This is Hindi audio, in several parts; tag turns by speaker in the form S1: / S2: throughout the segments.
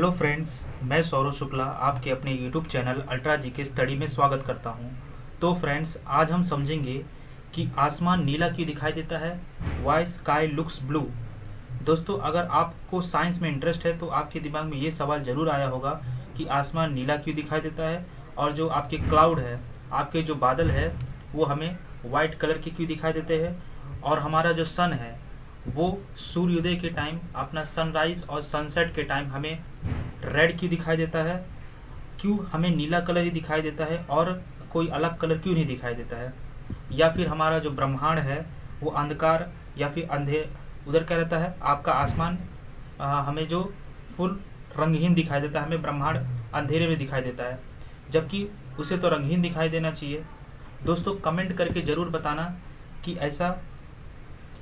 S1: हेलो फ्रेंड्स, मैं सौरभ शुक्ला आपके अपने यूट्यूब चैनल अल्ट्रा जी के स्टडी में स्वागत करता हूं। तो फ्रेंड्स, आज हम समझेंगे कि आसमान नीला क्यों दिखाई देता है। Why sky looks blue. दोस्तों, अगर आपको साइंस में इंटरेस्ट है तो आपके दिमाग में ये सवाल ज़रूर आया होगा कि आसमान नीला क्यों दिखाई देता है और जो आपके क्लाउड है, आपके जो बादल है, वो हमें वाइट कलर के क्यों दिखाई देते हैं, और हमारा जो सन है वो सूर्योदय के टाइम, अपना सनराइज और सनसेट के टाइम हमें रेड क्यों दिखाई देता है, क्यों हमें नीला कलर ही दिखाई देता है और कोई अलग कलर क्यों नहीं दिखाई देता है। या फिर हमारा जो ब्रह्मांड है वो अंधकार या फिर उधर क्या रहता है आपका आसमान, हमें जो फुल रंगहीन दिखाई देता है, हमें ब्रह्मांड अंधेरे में दिखाई देता है, जबकि उसे तो रंगहीन दिखाई देना चाहिए। दोस्तों, कमेंट करके ज़रूर बताना कि ऐसा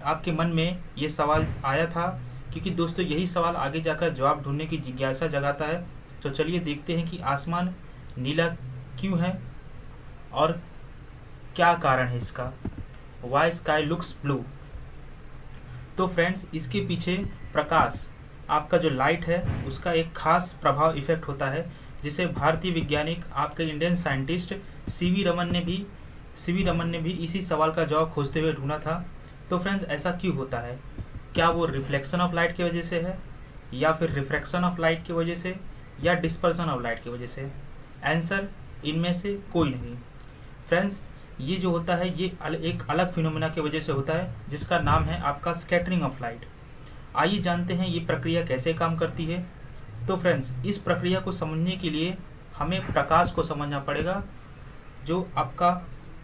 S1: आपके मन में ये सवाल आया था, क्योंकि दोस्तों यही सवाल आगे जाकर जवाब ढूंढने की जिज्ञासा जगाता है। तो चलिए देखते हैं कि आसमान नीला क्यों है और क्या कारण है इसका। Why sky looks blue. तो फ्रेंड्स, इसके पीछे प्रकाश, आपका जो लाइट है उसका एक खास प्रभाव इफेक्ट होता है, जिसे भारतीय वैज्ञानिक, आपके इंडियन साइंटिस्ट सीवी रमन ने भी इसी सवाल का जवाब खोजते हुए ढूंढा था। तो फ्रेंड्स, ऐसा क्यों होता है? क्या वो रिफ्लेक्शन ऑफ लाइट की वजह से है, या फिर रिफ्रैक्शन ऑफ लाइट की वजह से, या डिस्पर्सन ऑफ लाइट की वजह से? आंसर, इनमें से कोई नहीं। फ्रेंड्स, ये जो होता है ये एक अलग फिनोमेना की वजह से होता है, जिसका नाम है आपका स्कैटरिंग ऑफ लाइट। आइए जानते हैं ये प्रक्रिया कैसे काम करती है। तो फ्रेंड्स, इस प्रक्रिया को समझने के लिए हमें प्रकाश को समझना पड़ेगा। जो आपका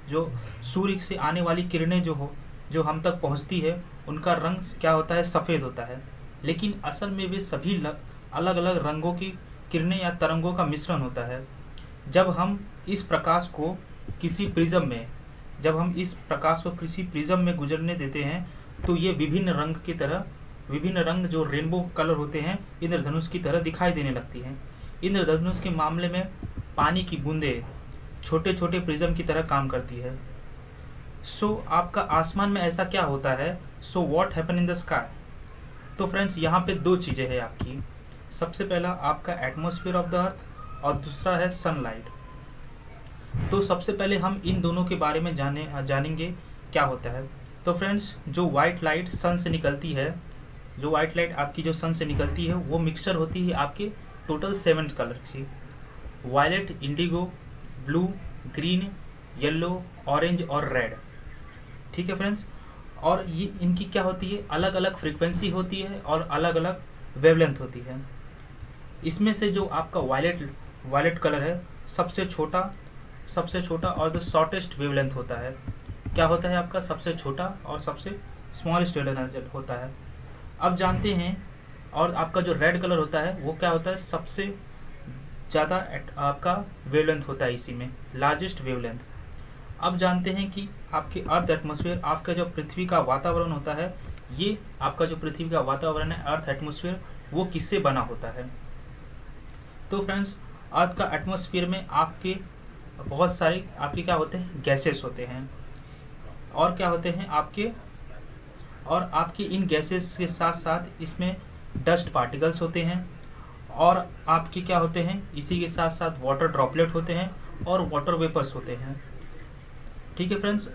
S1: जो सूर्य से आने वाली किरणें जो हम तक पहुंचती है, उनका रंग क्या होता है? सफ़ेद होता है। लेकिन असल में वे सभी अलग अलग रंगों की किरणें या तरंगों का मिश्रण होता है। जब हम इस प्रकाश को किसी प्रिज्म में गुजरने देते हैं, तो ये विभिन्न रंग जो रेनबो कलर होते हैं, इंद्रधनुष की तरह दिखाई देने लगती हैं। इंद्रधनुष के मामले में पानी की बूंदें छोटे छोटे प्रिज्म की तरह काम करती है। आपका आसमान में ऐसा क्या होता है? What happen in the sky? तो फ्रेंड्स, यहाँ पे दो चीज़ें हैं आपकी। सबसे पहला आपका एटमॉस्फेयर ऑफ द अर्थ और दूसरा है सनलाइट। तो सबसे पहले हम इन दोनों के बारे में जानेंगे क्या होता है। तो फ्रेंड्स, जो वाइट लाइट सन से निकलती है, वो मिक्सचर होती है आपके टोटल 7 कलर की: violet, indigo, blue, green, yellow, orange और रेड। ठीक है फ्रेंड्स, और ये इनकी क्या होती है? अलग अलग फ्रीक्वेंसी होती है और अलग अलग वेवलेंथ होती है। इसमें से जो आपका वायलेट कलर है सबसे छोटा और द शॉर्टेस्ट वेवलेंथ होता है। क्या होता है आपका? सबसे छोटा और सबसे स्मॉलेस्ट वेवलेंथ होता है। अब जानते हैं, और आपका जो रेड कलर होता है वो क्या होता है? सबसे ज़्यादा आपका वेवलेंथ होता है, इसी में लार्जेस्ट वेवलेंथ। अब जानते हैं कि आपके अर्थ एटमॉस्फेयर, आपका जो पृथ्वी का वातावरण होता है, ये आपका जो पृथ्वी का वातावरण है, अर्थ एटमॉस्फेयर, वो किससे बना होता है? तो फ्रेंड्स, अर्थ का एटमॉस्फेयर में आपके बहुत सारे आपके क्या होते हैं? गैसेस होते हैं। और क्या होते हैं आपके इन गैसेस के साथ साथ इसमें डस्ट पार्टिकल्स होते हैं, और आपके क्या होते हैं? इसी के साथ साथ वाटर ड्रॉपलेट होते हैं और वाटर वेपर्स होते हैं। ठीक है फ्रेंड्स,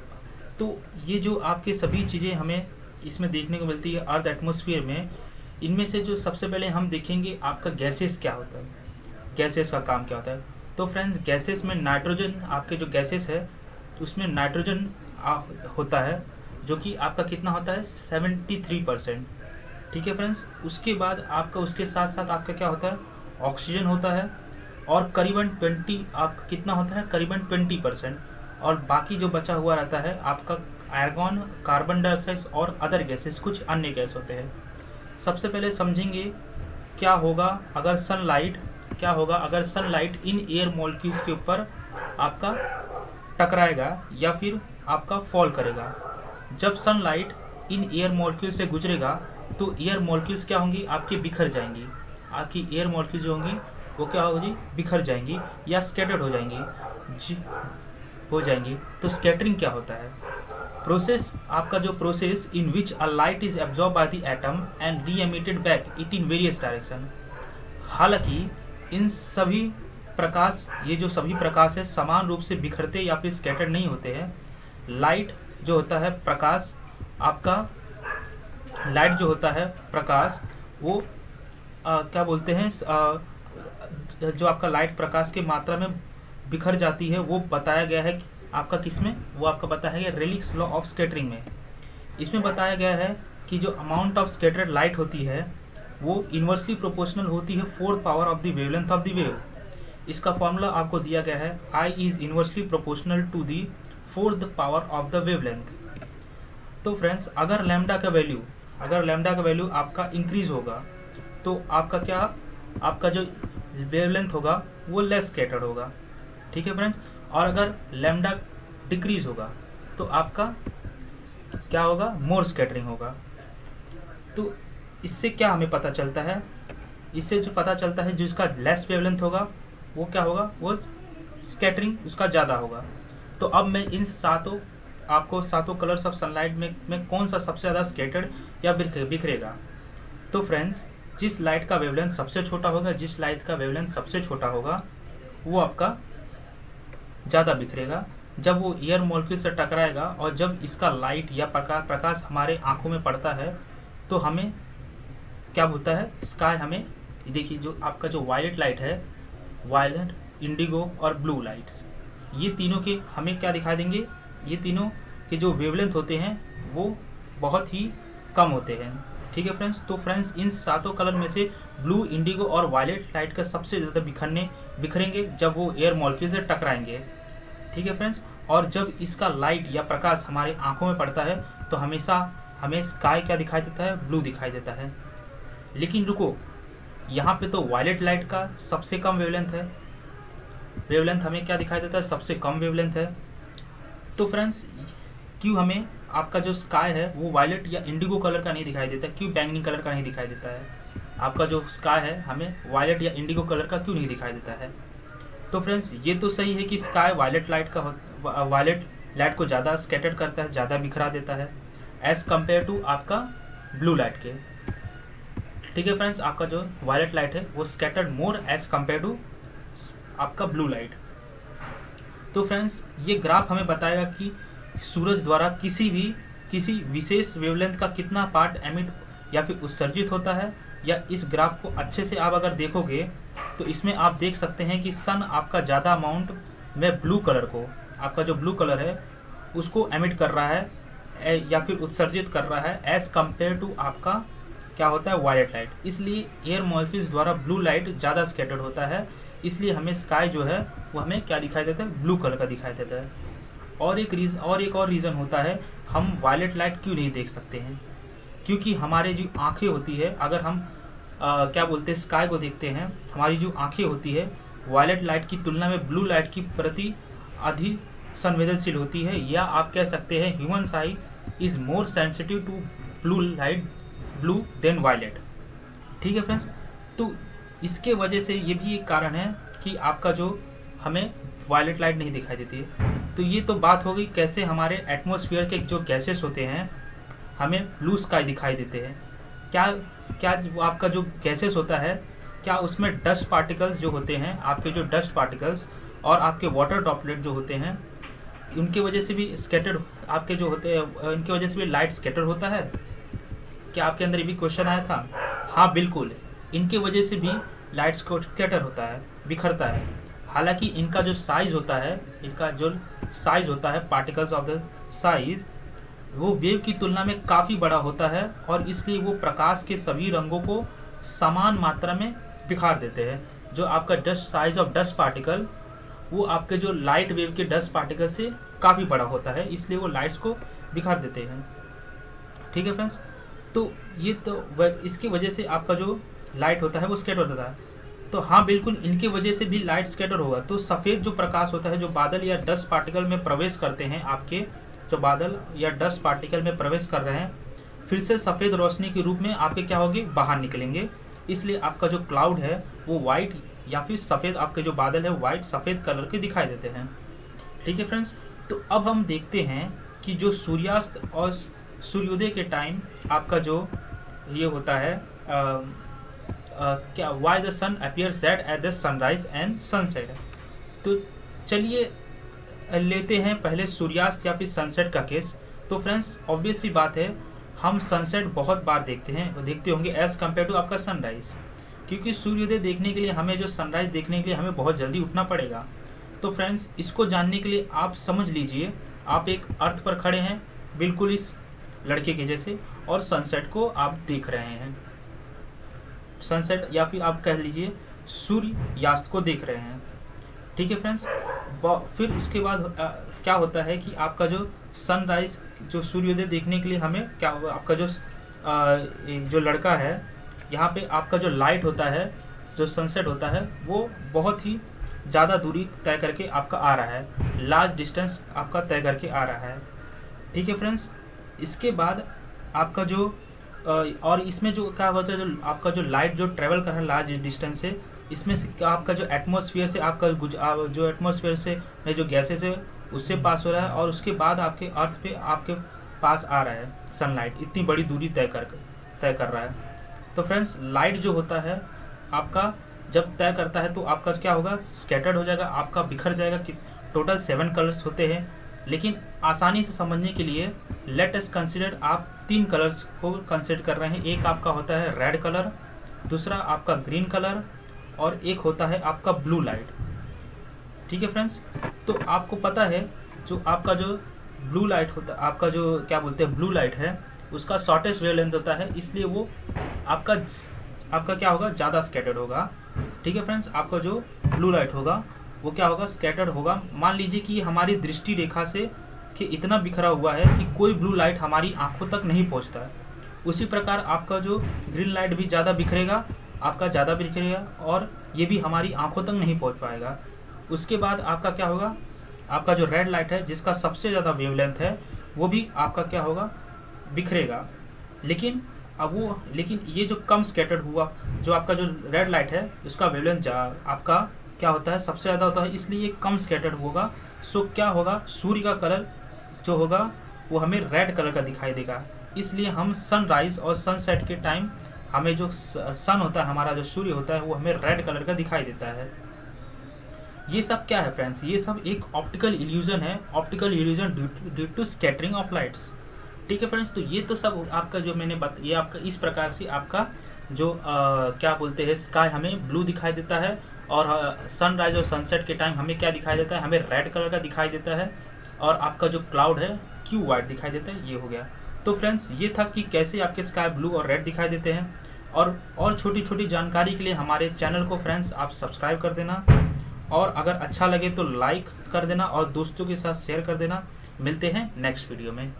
S1: तो ये जो आपके सभी चीज़ें हमें इसमें देखने को मिलती है अर्थ एटमॉस्फेयर में। इनमें से जो सबसे पहले हम देखेंगे आपका गैसेस क्या होता है, गैसेस का काम क्या होता है। तो फ्रेंड्स, गैसेस में नाइट्रोजन, आपके जो गैसेस है उसमें नाइट्रोजन होता है, जो कि आपका कितना होता है? 73%। ठीक है फ्रेंड्स, उसके बाद आपका उसके साथ साथ आपका क्या होता है? ऑक्सीजन होता है, और करीबन 20% और बाकी जो बचा हुआ रहता है आपका आर्गन, कार्बन डाइऑक्साइड और अदर गैसेस, कुछ अन्य गैस होते हैं। सबसे पहले समझेंगे क्या होगा अगर सनलाइट इन एयर मॉलिक्यूल्स के ऊपर आपका टकराएगा या फिर आपका फॉल करेगा। जब सनलाइट इन एयर मॉलिक्यूल से गुजरेगा तो एयर मॉलिक्यूल्स क्या होंगी? आपकी बिखर जाएंगी। आपकी एयर मॉलिक्यूल्स जो होंगी वो क्या होगी? बिखर जाएंगी या स्कैटर्ड हो जाएंगी। तो स्कैटरिंग क्या होता है? Process in which a light is absorb by the atom and reemitted back it in various direction. हालांकि इन सभी प्रकाश, ये जो सभी प्रकाश है समान रूप से बिखरते या फिर स्कैटर नहीं होते हैं। लाइट जो होता है प्रकाश, आपका लाइट जो होता है प्रकाश, वो क्या बोलते हैं, जो आपका लाइट प्रकाश की मात्रा में बिखर जाती है वो बताया गया है आपका किसमें, वो आपका बताया गया रेलिक्स लॉ ऑफ स्कैटरिंग में। इसमें बताया गया है कि जो अमाउंट ऑफ स्कैटर्ड लाइट होती है वो इन्वर्सली प्रोपोर्शनल होती है fourth power of the wavelength of the wave. इसका फॉर्मूला आपको दिया गया है I is inversely proportional to the fourth power of the wavelength. तो फ्रेंड्स अगर लैम्डा का वैल्यू आपका इंक्रीज होगा तो आपका क्या, आपका जो वेवलेंथ होगा वो लेस स्कैटर्ड होगा, ठीक है फ्रेंड्स। और अगर लैम्डा डिक्रीज होगा तो आपका क्या होगा, मोर स्कैटरिंग होगा। तो इससे क्या हमें पता चलता है, इससे जो पता चलता है जिसका लेस वेवलेंथ होगा वो क्या होगा, वो स्कैटरिंग उसका ज़्यादा होगा। तो अब मैं इन सातों कलर्स ऑफ सनलाइट में कौन सा सबसे ज़्यादा स्कैटर्ड या बिखरेगा। तो फ्रेंड्स जिस लाइट का वेवलेंथ सबसे छोटा होगा वो आपका ज़्यादा बिखरेगा जब वो एयर मॉलिक्यूल से टकराएगा। और जब इसका लाइट या प्रकाश हमारे आंखों में पड़ता है तो हमें क्या होता है, स्काई हमें, देखिए जो आपका जो वायलेट लाइट है, वायलेट, इंडिगो और ब्लू लाइट्स, ये तीनों के हमें क्या दिखा देंगे, ये तीनों के जो वेवलेंथ होते हैं वो बहुत ही कम होते हैं, ठीक है फ्रेंड्स। तो फ्रेंड्स इन सातों कलर में से ब्लू, इंडिगो और वायलेट लाइट का सबसे ज़्यादा बिखरेंगे जब वो एयर मॉलिक्यूल से टकराएंगे, ठीक है फ्रेंड्स। और जब इसका लाइट या प्रकाश हमारे आंखों में पड़ता है तो हमेशा हमें स्काई क्या दिखाई देता है, ब्लू दिखाई देता है। लेकिन रुको, यहाँ पे तो वायलेट लाइट का सबसे कम वेवलेंथ है, वेवलेंथ हमें क्या दिखाई देता है, सबसे कम वेवलेंथ है। तो फ्रेंड्स क्यों हमें आपका जो स्काई है वो वायलेट या इंडिगो कलर का नहीं दिखाई देता, क्यों बैंगनी कलर का नहीं दिखाई देता है, आपका जो स्काई है हमें वायलेट या इंडिगो कलर का क्यों नहीं दिखाई देता है। तो फ्रेंड्स ये तो सही है कि स्काई वायलेट लाइट को ज़्यादा स्कैटर करता है, ज़्यादा बिखरा देता है एज कम्पेयर टू आपका ब्लू लाइट के, ठीक है फ्रेंड्स। आपका जो वायलेट लाइट है वो scattered more as compared to आपका ब्लू लाइट। तो फ्रेंड्स ये ग्राफ हमें बताएगा कि सूरज द्वारा किसी विशेष वेवलेंथ का कितना पार्ट एमिट या फिर उत्सर्जित होता है। या इस ग्राफ को अच्छे से आप अगर देखोगे तो इसमें आप देख सकते हैं कि सन आपका ज़्यादा अमाउंट में ब्लू कलर को, आपका जो ब्लू कलर है उसको एमिट कर रहा है या फिर उत्सर्जित कर रहा है एज कम्पेयर टू आपका क्या होता है, वायलेट लाइट। इसलिए एयर मॉलिक्यूल्स द्वारा ब्लू लाइट ज़्यादा स्कैटर्ड होता है, इसलिए हमें स्काई जो है वो हमें क्या दिखाई देता है, ब्लू कलर का दिखाई देता है। और एक और रीज़न होता है हम वायलेट लाइट क्यों नहीं देख सकते हैं, क्योंकि हमारे जो आँखें होती है, अगर हम क्या बोलते हैं स्काई को देखते हैं, हमारी जो आँखें होती है वायलेट लाइट की तुलना में ब्लू लाइट की प्रति अधिक संवेदनशील होती है। या आप कह सकते हैं human eye is more sensitive to blue than violet, ठीक है फ्रेंड्स। तो इसके वजह से ये भी एक कारण है कि आपका जो हमें वायलेट लाइट नहीं दिखाई देती है। तो ये तो बात हो गई कैसे हमारे एटमॉस्फेयर के जो गैसेस होते हैं हमें ब्लू स्काई दिखाई देते हैं। क्या वो आपका जो गैसेस होता है, क्या उसमें डस्ट पार्टिकल्स जो होते हैं, आपके जो डस्ट पार्टिकल्स और आपके वाटर ड्रॉपलेट जो होते हैं, उनके वजह से भी स्कैटर्ड आपके जो होते हैं, उनकी वजह से भी लाइट स्कैटर होता है। क्या आपके अंदर ये भी क्वेश्चन आया था? हाँ बिल्कुल, इनके वजह से भी लाइट स्कैटर होता है, बिखरता है। हालांकि इनका जो साइज होता है पार्टिकल्स ऑफ द साइज, वो वेव की तुलना में काफ़ी बड़ा होता है और इसलिए वो प्रकाश के सभी रंगों को समान मात्रा में बिखार देते हैं। जो आपका साइज ऑफ डस्ट पार्टिकल वो आपके जो लाइट वेव के डस्ट पार्टिकल से काफ़ी बड़ा होता है, इसलिए वो लाइट्स को बिखार देते हैं, ठीक है फ्रेंड्स। तो ये तो इसकी वजह से आपका जो लाइट होता है वो स्कैटर होता है। तो हाँ बिल्कुल, इनके वजह से भी लाइट स्कैटर होगा। तो सफ़ेद जो प्रकाश होता है, जो बादल या डस्ट पार्टिकल में प्रवेश करते हैं, आपके जो बादल या डस्ट पार्टिकल में प्रवेश कर रहे हैं, फिर से सफ़ेद रोशनी के रूप में आपके क्या होगी, बाहर निकलेंगे। इसलिए आपका जो क्लाउड है वो वाइट या फिर सफ़ेद, आपके जो बादल है वाइट सफ़ेद कलर के दिखाई देते हैं, ठीक है फ्रेंड्स। तो अब हम देखते हैं कि जो सूर्यास्त और सूर्योदय के टाइम आपका जो ये होता है क्या why the sun appears red at the sunrise and sunset. तो चलिए लेते हैं पहले सूर्यास्त या फिर सनसेट का केस। तो फ्रेंड्स ऑब्वियस सी बात है, हम सनसेट बहुत बार देखते हैं और देखते होंगे एज कम्पेयर टू आपका सनराइज, क्योंकि सूर्योदय देखने के लिए हमें जो सनराइज देखने के लिए हमें बहुत जल्दी उठना पड़ेगा। तो फ्रेंड्स इसको जानने के लिए आप समझ लीजिए, आप एक अर्थ पर खड़े हैं बिल्कुल इस लड़के के जैसे, और सनसेट को आप देख रहे हैं, सनसेट या फिर आप कह लीजिए सूर्यास्त को देख रहे हैं। ठीक है फ्रेंड्स, फिर उसके बाद क्या होता है कि आपका जो सनराइज जो सूर्योदय देखने के लिए हमें क्या होगा, आपका जो लड़का है यहाँ पे आपका जो लाइट होता है, जो सनसेट होता है, वो बहुत ही ज़्यादा दूरी तय करके आपका आ रहा है, लार्ज डिस्टेंस आपका तय करके आ रहा है। ठीक है फ्रेंड्स, इसके बाद आपका जो और इसमें जो क्या होता है, जो आपका जो लाइट जो ट्रेवल कर रहा है लार्ज डिस्टेंस से, इसमें से आपका जो एटमॉस्फेयर से आपका जो एटमॉस्फेयर से में जो गैसेस है उससे पास हो रहा है, और उसके बाद आपके अर्थ पे आपके पास आ रहा है सनलाइट, इतनी बड़ी दूरी तय कर रहा है। तो फ्रेंड्स लाइट जो होता है आपका जब तय करता है तो आपका क्या होगा, स्कैटर्ड हो जाएगा, आपका बिखर जाएगा। कि टोटल 7 कलर्स होते हैं, लेकिन आसानी से समझने के लिए लेट अस कंसिडर आप 3 कलर्स को कंसिडर कर रहे हैं। एक आपका होता है रेड कलर, दूसरा आपका ग्रीन कलर, और एक होता है आपका ब्लू लाइट। ठीक है फ्रेंड्स, तो आपको पता है जो आपका जो ब्लू लाइट होता है, आपका जो क्या बोलते हैं ब्लू लाइट है, उसका शॉर्टेस्ट वेवलेंथ होता है, इसलिए वो आपका क्या होगा, ज़्यादा स्कैटर्ड होगा। ठीक है फ्रेंड्स, आपका जो ब्लू लाइट होगा वो क्या होगा, स्कैटर्ड होगा। मान लीजिए कि हमारी दृष्टि रेखा से कि इतना बिखरा हुआ है कि कोई ब्लू लाइट हमारी आंखों तक नहीं पहुंचता है। उसी प्रकार आपका जो ग्रीन लाइट भी ज़्यादा बिखरेगा, आपका ज़्यादा बिखरेगा, और ये भी हमारी आंखों तक नहीं पहुँच पाएगा। उसके बाद आपका क्या होगा, आपका जो रेड लाइट है जिसका सबसे ज़्यादा वेवलेंथ है, वो भी आपका क्या होगा, बिखरेगा। लेकिन ये जो कम स्कैटर्ड हुआ, जो आपका जो रेड लाइट है उसका वेवलेंथ आपका क्या होता है, सबसे ज़्यादा होता है, इसलिए ये कम स्कैटर्ड होगा। सो क्या होगा, सूर्य का कलर जो होगा वो हमें रेड कलर का दिखाई देगा। इसलिए हम सनराइज और सनसेट के टाइम हमें जो सन होता है, हमारा जो सूर्य होता है, वो हमें रेड कलर का दिखाई देता है। ये सब क्या है फ्रेंड्स, ये सब एक ऑप्टिकल इल्यूजन है, optical illusion due to scattering of lights. ठीक है फ्रेंड्स, तो ये तो सब आपका जो मैंने ये आपका इस प्रकार से आपका जो क्या बोलते हैं स्काई हमें ब्लू दिखाई देता है, और सनराइज और सनसेट के टाइम हमें क्या दिखाई देता है, हमें रेड कलर का दिखाई देता है, और आपका जो क्लाउड है क्यू वाइट दिखाई देता है। ये हो गया। तो फ्रेंड्स ये था कि कैसे आपके स्काई ब्लू और रेड दिखाई देते हैं। और छोटी छोटी जानकारी के लिए हमारे चैनल को फ्रेंड्स आप सब्सक्राइब कर देना, और अगर अच्छा लगे तो लाइक कर देना और दोस्तों के साथ शेयर कर देना। मिलते हैं नेक्स्ट वीडियो में।